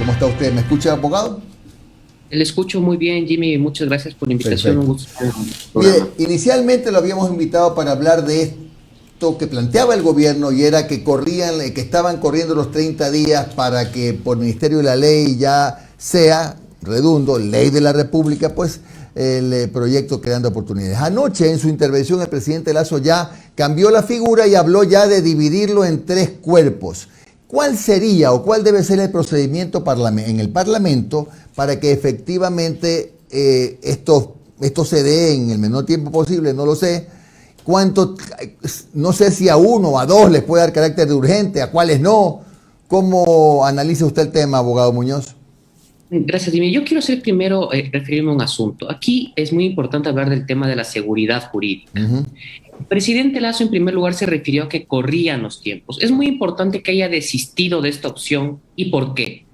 ¿Cómo está usted? ¿Me escucha, abogado? Le escucho muy bien, Jimmy. Muchas gracias por la invitación. Un Perfecto. gusto estar en el Mire, programa. inicialmente lo habíamos invitado para hablar de esto que planteaba el gobierno y era que que estaban corriendo los 30 días para que por Ministerio de la Ley ya sea, redundo, ley de la República, pues el proyecto Creando Oportunidades. Anoche en su intervención el presidente Lasso ya cambió la figura y habló ya de dividirlo en 3 cuerpos. ¿Cuál sería o cuál debe ser el procedimiento en el Parlamento para que efectivamente esto se dé en el menor tiempo posible? No lo sé. No sé si a 1 o a 2 les puede dar carácter de urgente, a cuáles no. ¿Cómo analiza usted el tema, abogado Muñoz? Gracias, Jimmy. Yo quiero hacer primero referirme a un asunto. Aquí es muy importante hablar del tema de la seguridad jurídica. Uh-huh. El presidente Lasso, en primer lugar, se refirió a que corrían los tiempos. Es muy importante que haya desistido de esta opción. ¿Y por qué?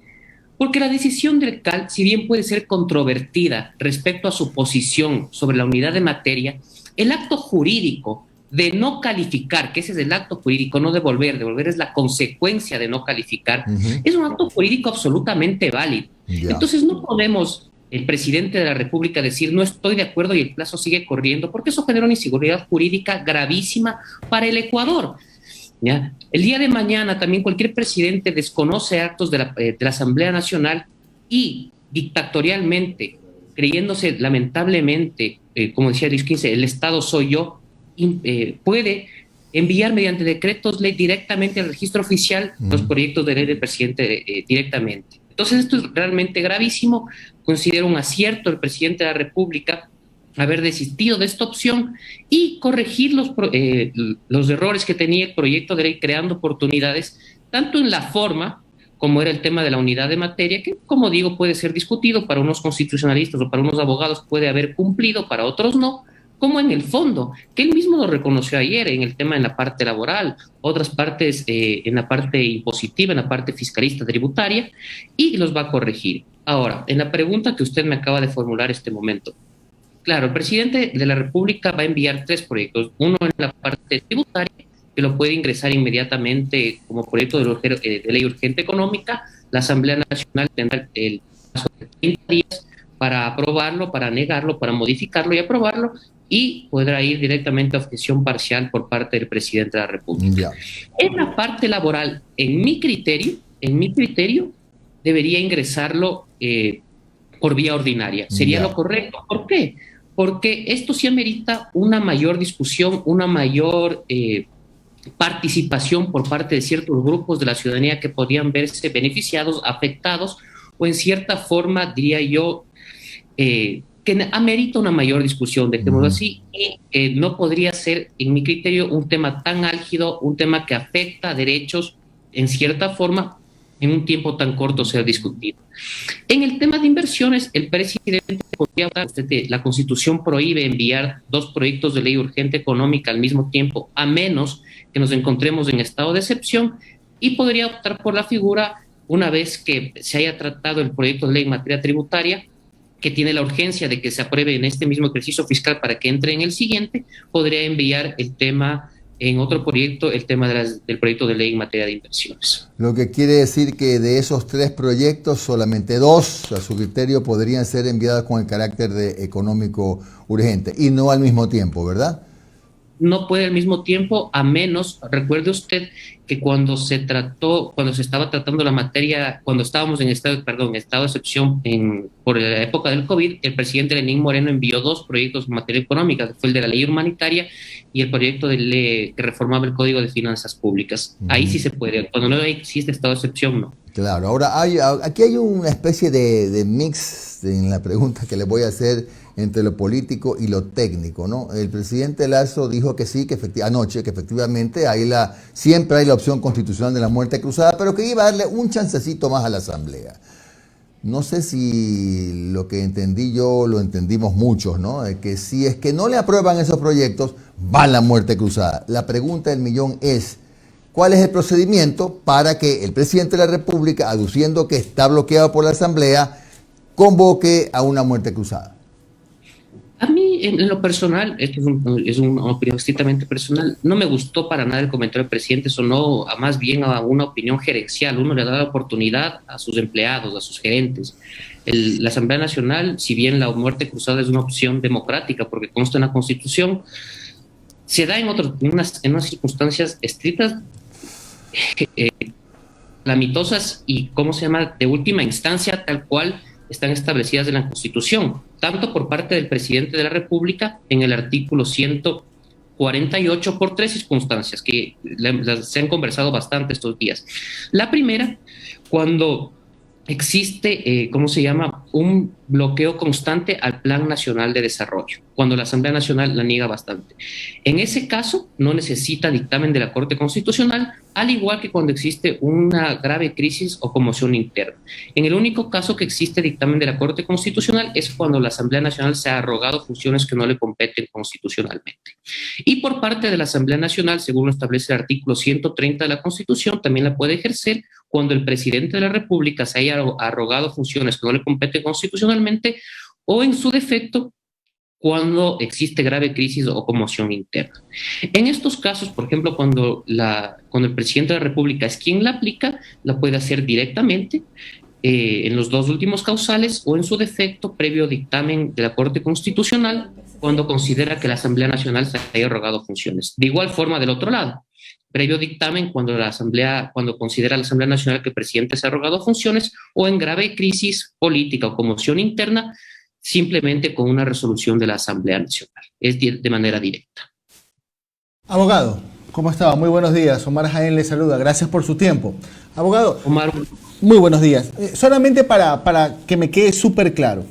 Porque la decisión del CAL, si bien puede ser controvertida respecto a su posición sobre la unidad de materia, el acto jurídico de no calificar, que ese es el acto jurídico, no devolver es la consecuencia de no calificar, Uh-huh. es un acto jurídico absolutamente válido. Ya. Entonces no podemos, el presidente de la República, decir no estoy de acuerdo y el plazo sigue corriendo, porque eso genera una inseguridad jurídica gravísima para el Ecuador. ¿Ya? El día de mañana también cualquier presidente desconoce actos de la Asamblea Nacional y dictatorialmente, creyéndose lamentablemente, como decía Luis XV, el Estado soy yo, puede enviar mediante decretos ley directamente al registro oficial los proyectos de ley del presidente directamente. Entonces esto es realmente gravísimo. Considero un acierto el presidente de la República haber desistido de esta opción y corregir los errores que tenía el proyecto de ley creando oportunidades, tanto en la forma, como era el tema de la unidad de materia, que, como digo, puede ser discutido, para unos constitucionalistas o para unos abogados puede haber cumplido, para otros no, como en el fondo, que él mismo lo reconoció ayer en el tema en la parte laboral, otras partes en la parte impositiva, en la parte fiscalista tributaria, y los va a corregir. Ahora, en la pregunta que usted me acaba de formular este momento, claro, el presidente de la República va a enviar 3 proyectos. Uno en la parte tributaria, que lo puede ingresar inmediatamente como proyecto de ley urgente económica. La Asamblea Nacional tendrá el plazo de 30 días para aprobarlo, para negarlo, para modificarlo y aprobarlo, y podrá ir directamente a objeción parcial por parte del presidente de la República. Ya. En la parte laboral, en mi criterio, debería ingresarlo por vía ordinaria. Sería lo correcto. ¿Por qué? Porque esto sí amerita una mayor discusión, una mayor participación por parte de ciertos grupos de la ciudadanía que podrían verse beneficiados, afectados, o en cierta forma, diría yo, que amerita una mayor discusión, dejémoslo así, y no podría ser, en mi criterio, un tema tan álgido, un tema que afecta a derechos, en cierta forma, en un tiempo tan corto ser discutido. En el tema de inversiones, el presidente podría, la Constitución prohíbe enviar 2 proyectos de ley urgente económica al mismo tiempo, a menos que nos encontremos en estado de excepción, y podría optar por la figura, una vez que se haya tratado el proyecto de ley en materia tributaria, que tiene la urgencia de que se apruebe en este mismo ejercicio fiscal para que entre en el siguiente, podría enviar el tema en otro proyecto, el tema del proyecto de ley en materia de inversiones. Lo que quiere decir que de esos 3 proyectos, solamente 2, a su criterio, podrían ser enviados con el carácter de económico urgente, y no al mismo tiempo, ¿verdad? No puede al mismo tiempo, a menos, recuerde usted que cuando se estaba tratando la materia, cuando estábamos en estado de excepción por la época del COVID, el presidente Lenín Moreno envió 2 proyectos en materia económica, que fue el de la ley humanitaria y el proyecto de ley que reformaba el Código de Finanzas Públicas. Ahí sí se puede, cuando no existe estado de excepción, no. Claro, ahora aquí hay una especie de mix en la pregunta que le voy a hacer entre lo político y lo técnico, ¿no? El presidente Lasso dijo que sí, anoche, que efectivamente siempre hay la opción constitucional de la muerte cruzada, pero que iba a darle un chancecito más a la Asamblea. No sé si lo que entendí yo lo entendimos muchos, ¿no? Que si es que no le aprueban esos proyectos, va la muerte cruzada. La pregunta del millón es, ¿cuál es el procedimiento para que el presidente de la República, aduciendo que está bloqueado por la Asamblea, convoque a una muerte cruzada? A mí en lo personal, esto es una opinión estrictamente personal, no me gustó para nada el comentario del presidente, sonó más bien a una opinión gerencial. Uno le da la oportunidad a sus empleados, a sus gerentes. La Asamblea Nacional, si bien la muerte cruzada es una opción democrática porque consta en la Constitución, se da en unas circunstancias estrictas, lamitosas y, ¿cómo se llama?, de última instancia, tal cual están establecidas en la Constitución, tanto por parte del presidente de la República en el artículo 148 por tres circunstancias que se han conversado bastante estos días. La primera, cuando existe, ¿cómo se llama?, un bloqueo constante al Plan Nacional de Desarrollo, cuando la Asamblea Nacional la niega bastante. En ese caso, no necesita dictamen de la Corte Constitucional, al igual que cuando existe una grave crisis o conmoción interna. En el único caso que existe dictamen de la Corte Constitucional es cuando la Asamblea Nacional se ha arrogado funciones que no le competen constitucionalmente. Y por parte de la Asamblea Nacional, según lo establece el artículo 130 de la Constitución, también la puede ejercer cuando el presidente de la República se haya arrogado funciones que no le competen constitucionalmente, o en su defecto, cuando existe grave crisis o conmoción interna. En estos casos, por ejemplo, cuando el presidente de la República es quien la aplica, la puede hacer directamente en los dos últimos causales, o en su defecto, previo dictamen de la Corte Constitucional, cuando considera que la Asamblea Nacional se haya arrogado funciones. De igual forma, del otro lado, previo dictamen cuando considera la Asamblea Nacional que el presidente se ha arrogado funciones, o en grave crisis política o conmoción interna, simplemente con una resolución de la Asamblea Nacional. Es de manera directa. Abogado, ¿cómo está? Muy buenos días. Omar Jaén le saluda. Gracias por su tiempo. Abogado, Omar, muy buenos días. Solamente para que me quede súper claro.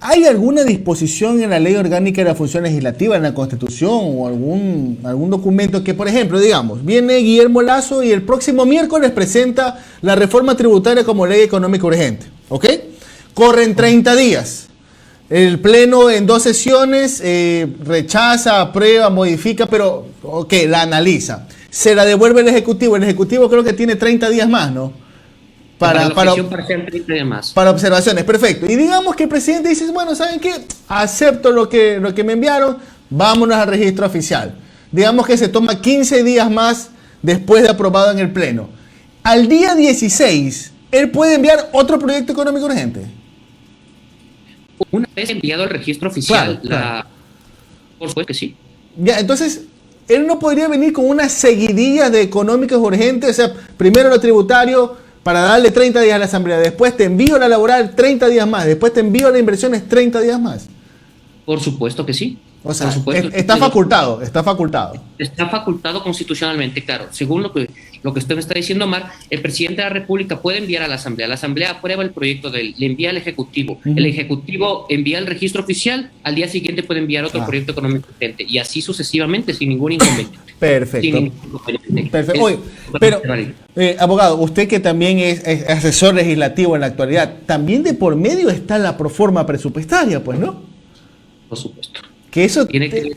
¿Hay alguna disposición en la Ley Orgánica de la Función Legislativa, en la Constitución, o algún documento que, por ejemplo, digamos, viene Guillermo Lasso y el próximo miércoles presenta la reforma tributaria como ley económica urgente? ¿Ok? Corren 30 días. El Pleno en 2 sesiones rechaza, aprueba, modifica, pero ok, la analiza. Se la devuelve el Ejecutivo. El Ejecutivo creo que tiene 30 días más, ¿no? Para observaciones, perfecto. Y digamos que el presidente dice, bueno, ¿saben qué? Acepto lo que me enviaron, vámonos al registro oficial. Digamos que se toma 15 días más después de aprobado en el Pleno. Al día 16, él puede enviar otro proyecto económico urgente. Una vez enviado al registro oficial, claro. Por supuesto que sí. Ya, entonces, él no podría venir con una seguidilla de económicos urgentes, o sea, primero lo tributario para darle 30 días a la Asamblea, después te envío la laboral 30 días más, después te envío las inversiones 30 días más. Por supuesto que sí. O sea, está facultado. Está facultado constitucionalmente, claro. Según lo que usted me está diciendo, Omar, el presidente de la República puede enviar a la Asamblea aprueba el proyecto le envía al Ejecutivo. El Ejecutivo envía al registro oficial, al día siguiente puede enviar otro proyecto económico urgente, y así sucesivamente, sin ningún inconveniente. Perfecto. Oye, pero, abogado, usted que también es asesor legislativo en la actualidad, también de por medio está la proforma presupuestaria, pues, ¿no? Por supuesto. Que eso,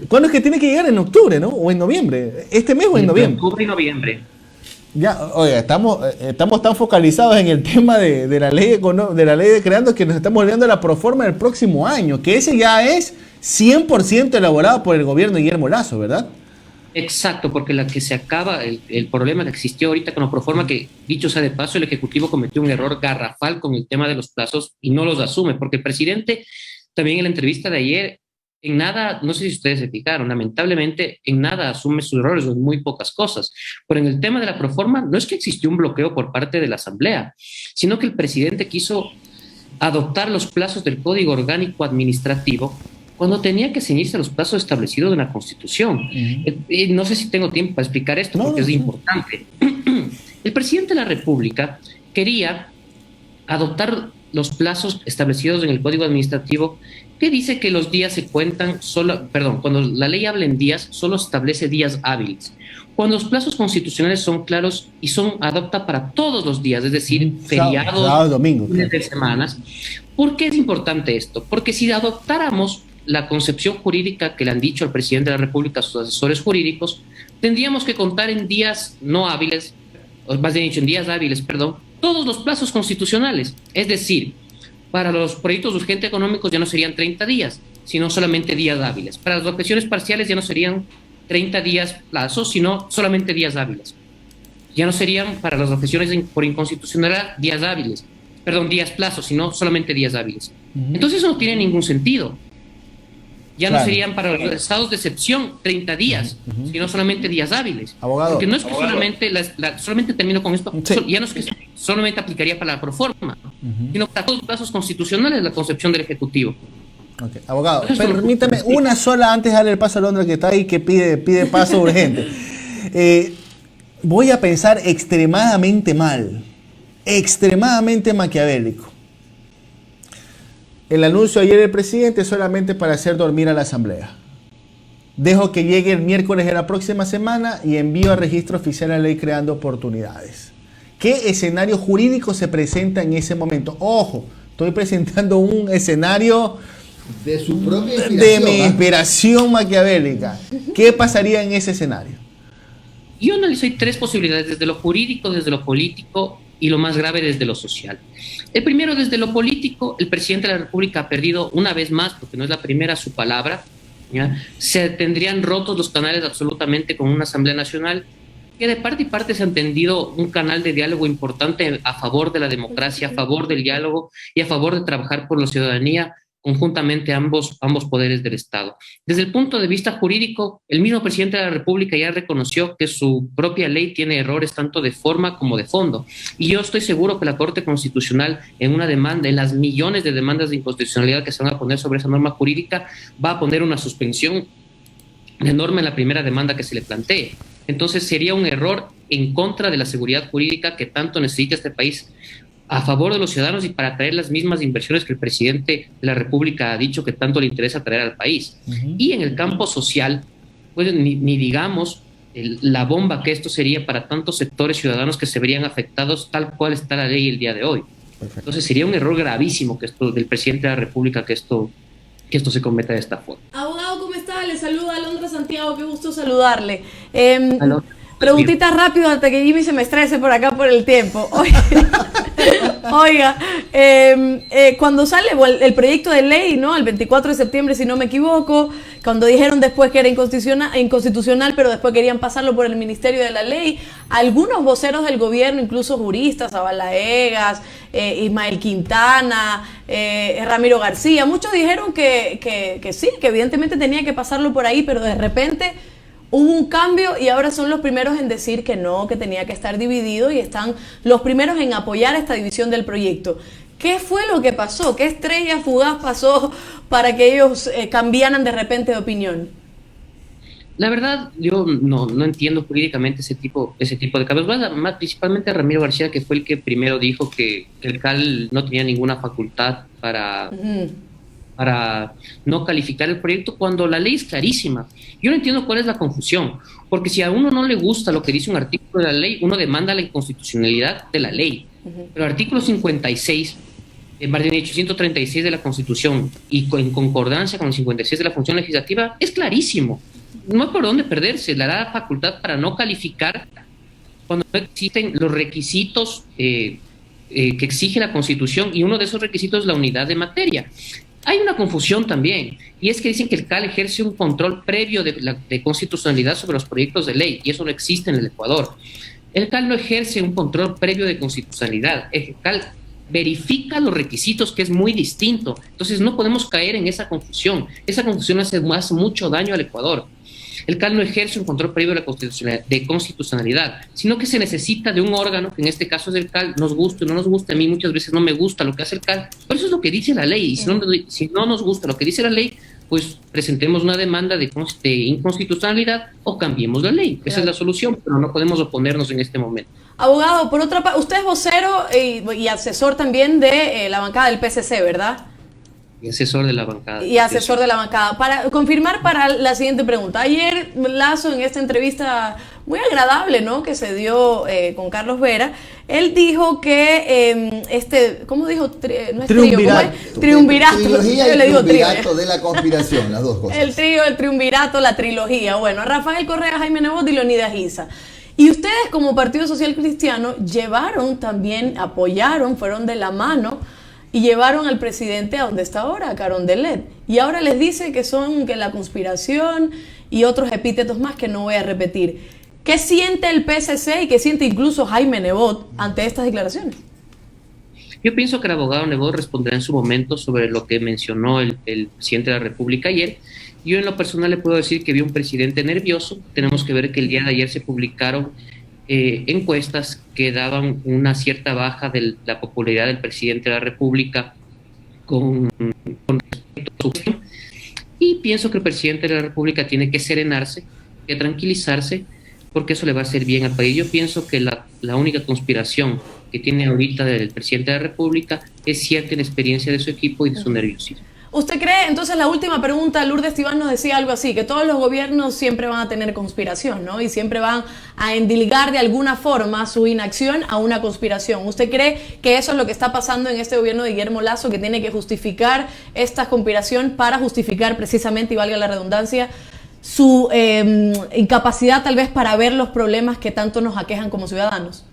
¿cuándo es que tiene que llegar? ¿En octubre, no? ¿O en noviembre? ¿Este mes o en noviembre? Octubre y noviembre. Ya, oiga, estamos tan focalizados en el tema de la ley de creando que nos estamos olvidando de la proforma del próximo año, que ese ya es 100% elaborado por el gobierno de Guillermo Lasso, ¿verdad? Exacto, porque la que se acaba, el problema que existió ahorita con la proforma, que dicho sea de paso, el Ejecutivo cometió un error garrafal con el tema de los plazos y no los asume, porque el presidente también en la entrevista de ayer, en nada, no sé si ustedes se fijaron, lamentablemente en nada asume sus errores o en muy pocas cosas. Pero en el tema de la proforma no es que existió un bloqueo por parte de la Asamblea, sino que el presidente quiso adoptar los plazos del Código Orgánico Administrativo cuando tenía que ceñirse a los plazos establecidos en la Constitución. No sé si tengo tiempo para explicar esto porque es importante. El presidente de la República quería adoptar los plazos establecidos en el Código Administrativo, que dice que los días se cuentan cuando la ley habla en días, solo establece días hábiles. Cuando los plazos constitucionales son claros y adopta para todos los días, es decir, feriados, sábado, domingo, fines de semanas. ¿Por qué es importante esto? Porque si adoptáramos la concepción jurídica que le han dicho al presidente de la República, a sus asesores jurídicos, tendríamos que contar en días no hábiles, o más bien dicho, en días hábiles, todos los plazos constitucionales. Es decir, para los proyectos de urgente económicos ya no serían 30 días, sino solamente días hábiles. Para las objeciones parciales ya no serían 30 días plazo, sino solamente días hábiles. Ya no serían para las objeciones por inconstitucionalidad días hábiles, perdón, días plazo, sino solamente días hábiles. Entonces eso no tiene ningún sentido. Ya no serían para los estados de excepción 30 días, sino solamente días hábiles. Abogado. Porque no es que solamente termino con esto, ya no es que solamente aplicaría para la proforma, sino para todos los plazos constitucionales la concepción del Ejecutivo. Okay. Abogado, permítame una sola antes de darle el paso a Londra que está ahí que pide paso urgente. Voy a pensar extremadamente mal, extremadamente maquiavélico. El anuncio ayer del presidente es solamente para hacer dormir a la Asamblea. Dejo que llegue el miércoles de la próxima semana y envío a registro oficial la ley creando oportunidades. ¿Qué escenario jurídico se presenta en ese momento? Ojo, estoy presentando un escenario de su propia inspiración, de mi inspiración maquiavélica. ¿Qué pasaría en ese escenario? Yo analizo tres posibilidades, desde lo jurídico, desde lo político y lo más grave desde lo social. El primero, desde lo político, el presidente de la República ha perdido una vez más, porque no es la primera, su palabra, ¿ya? Se tendrían rotos los canales absolutamente con una Asamblea Nacional, que de parte y parte se ha entendido un canal de diálogo importante a favor de la democracia, a favor del diálogo y a favor de trabajar por la ciudadanía, conjuntamente ambos poderes del Estado. Desde el punto de vista jurídico, el mismo presidente de la República ya reconoció que su propia ley tiene errores tanto de forma como de fondo. Y yo estoy seguro que la Corte Constitucional, en una demanda, en las millones de demandas de inconstitucionalidad que se van a poner sobre esa norma jurídica, va a poner una suspensión de norma en la primera demanda que se le plantee. Entonces sería un error en contra de la seguridad jurídica que tanto necesita este país, a favor de los ciudadanos y para traer las mismas inversiones que el presidente de la República ha dicho que tanto le interesa traer al país. Y en el campo social, pues ni digamos la bomba que esto sería para tantos sectores ciudadanos que se verían afectados tal cual está la ley el día de hoy. Perfecto. Entonces sería un error gravísimo que esto del presidente de la República que esto se cometa de esta forma. Abogado, ¿cómo está? Le saluda Alondra Santiago, qué gusto saludarle. Preguntita rápido antes que Jimmy se me estrese por acá por el tiempo. Oiga, cuando sale el proyecto de ley, ¿no? El 24 de septiembre, si no me equivoco, cuando dijeron después que era inconstitucional, pero después querían pasarlo por el Ministerio de la Ley, algunos voceros del gobierno, incluso juristas, Zabalaegas, Ismael Quintana, Ramiro García, muchos dijeron que sí, que evidentemente tenía que pasarlo por ahí, pero de repente hubo un cambio y ahora son los primeros en decir que no, que tenía que estar dividido y están los primeros en apoyar esta división del proyecto. ¿Qué fue lo que pasó? ¿Qué estrella fugaz pasó para que ellos cambiaran de repente de opinión? La verdad, yo no entiendo jurídicamente ese tipo de cambios. Más principalmente Ramiro García, que fue el que primero dijo que el CAL no tenía ninguna facultad para no calificar el proyecto, cuando la ley es clarísima. Yo no entiendo cuál es la confusión, porque si a uno no le gusta lo que dice un artículo de la ley, uno demanda la inconstitucionalidad de la ley. Pero el artículo 56, más bien dicho, 136 de la Constitución, y en concordancia con el 56 de la función legislativa, es clarísimo. No hay por dónde perderse, le da facultad para no calificar cuando no existen los requisitos que exige la Constitución, y uno de esos requisitos es la unidad de materia. Hay una confusión también, y es que dicen que el CAL ejerce un control previo de constitucionalidad sobre los proyectos de ley, y eso no existe en el Ecuador. El CAL no ejerce un control previo de constitucionalidad, el CAL verifica los requisitos, que es muy distinto. Entonces no podemos caer en esa confusión hace mucho daño al Ecuador. El CAL no ejerce un control previo de constitucionalidad, sino que se necesita de un órgano, que en este caso es el CAL, nos guste o no nos guste. A mí muchas veces no me gusta lo que hace el CAL, pero eso es lo que dice la ley, y si no nos gusta lo que dice la ley, pues presentemos una demanda de inconstitucionalidad o cambiemos la ley. Esa es la solución, pero no podemos oponernos en este momento. Abogado, por otra parte, usted es vocero y asesor también de la bancada del PSC, ¿verdad? Y asesor de la bancada. Y asesor de la bancada. Para confirmar para la siguiente pregunta. Ayer Lasso, en esta entrevista muy agradable, ¿no?, que se dio con Carlos Vera, él dijo que ¿cómo dijo? No es triunvirato. Triunvirato. Trilogía y triunvirato de la conspiración, las dos cosas. El trío, el triunvirato, la trilogía. Bueno, Rafael Correa, Jaime Nebot y Leonidas Giza. Y ustedes como Partido Social Cristiano apoyaron, fueron de la mano y llevaron al presidente a donde está ahora, a Carondelet. Y ahora les dice que son que la conspiración y otros epítetos más que no voy a repetir. ¿Qué siente el PSC y qué siente incluso Jaime Nebot ante estas declaraciones? Yo pienso que el abogado Nebot responderá en su momento sobre lo que mencionó el presidente de la República ayer. Yo en lo personal le puedo decir que vi un presidente nervioso. Tenemos que ver que el día de ayer se publicaron encuestas que daban una cierta baja de la popularidad del presidente de la República con respecto a su gestión. Y pienso que el presidente de la República tiene que serenarse, que tranquilizarse, porque eso le va a hacer bien al país. Yo pienso que la única conspiración que tiene ahorita del presidente de la República es cierta inexperiencia de su equipo y de su nerviosismo. ¿Usted cree, entonces la última pregunta, Lourdes Tibán nos decía algo así, que todos los gobiernos siempre van a tener conspiración, ¿no? Y siempre van a endilgar de alguna forma su inacción a una conspiración. ¿Usted cree que eso es lo que está pasando en este gobierno de Guillermo Lasso, que tiene que justificar esta conspiración para justificar precisamente, y valga la redundancia, su incapacidad tal vez para ver los problemas que tanto nos aquejan como ciudadanos?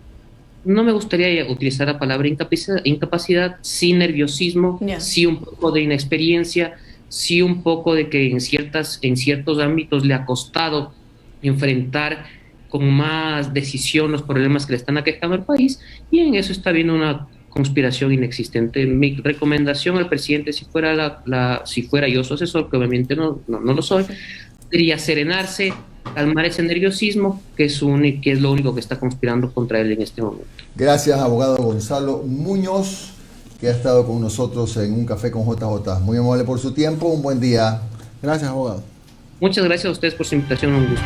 No me gustaría utilizar la palabra incapacidad, sí nerviosismo, sí un poco de inexperiencia, sí un poco de que en ciertos ámbitos le ha costado enfrentar con más decisión los problemas que le están aquejando al país, y en eso está habiendo una conspiración inexistente. Mi recomendación al presidente, si fuera yo su asesor, que obviamente no lo soy, sería serenarse, calmar ese nerviosismo, que es lo único que está conspirando contra él en este momento. Gracias, abogado Gonzalo Muñoz, que ha estado con nosotros en Un Café con JJ. Muy amable por su tiempo, un buen día. Gracias, abogado. Muchas gracias a ustedes por su invitación, un gusto.